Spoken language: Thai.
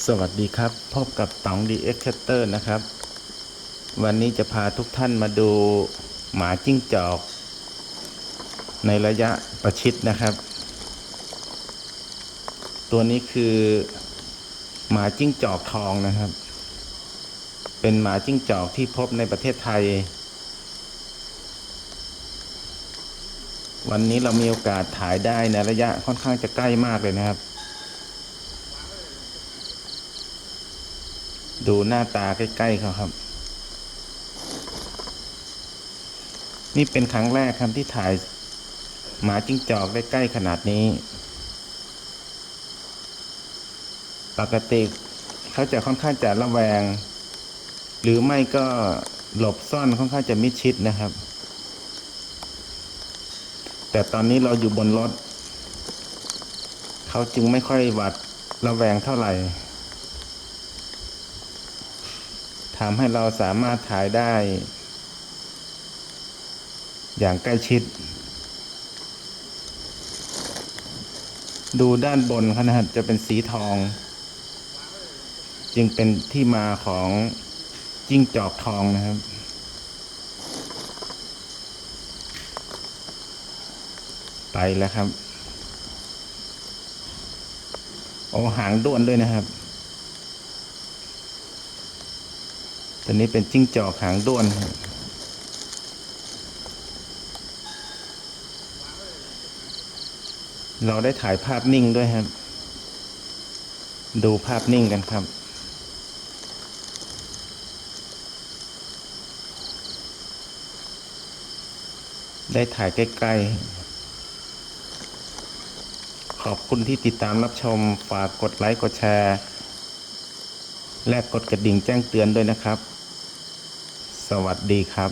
สวัสดีครับพบกับต๋องดีเอ็กแคตเตอร์นะครับวันนี้จะพาทุกท่านมาดูหมาจิ้งจอกในระยะประชิดนะครับตัวนี้คือหมาจิ้งจอกทองนะครับเป็นหมาจิ้งจอกที่พบในประเทศไทยวันนี้เรามีโอกาสถ่ายได้ในระยะค่อนข้างจะใกล้มากเลยนะครับดูหน้าตาใกล้ๆเขาครับนี่เป็นครั้งแรกครับที่ถ่ายหมาจิ้งจอกได้ใกล้ขนาดนี้ปกติเขาจะค่อนข้างจะระแวงหรือไม่ก็หลบซ่อนค่อนข้างจะมิดชิดนะครับแต่ตอนนี้เราอยู่บนรถเขาจึงไม่ค่อยหวาดระแวงเท่าไหร่ทำให้เราสามารถถ่ายได้อย่างใกล้ชิดดูด้านบนนะครับจะเป็นสีทองจึงเป็นที่มาของจิ้งจอกทองนะครับไปแล้วครับโอ้หางด้วนด้วยนะครับตัวนี้เป็นจิ้งจอกหางด้วนเราได้ถ่ายภาพนิ่งด้วยครับดูภาพนิ่งกันครับได้ถ่ายใกล้ๆขอบคุณที่ติดตามรับชมฝากกดไลค์กดแชร์และกดกระดิ่งแจ้งเตือนด้วยนะครับสวัสดีครับ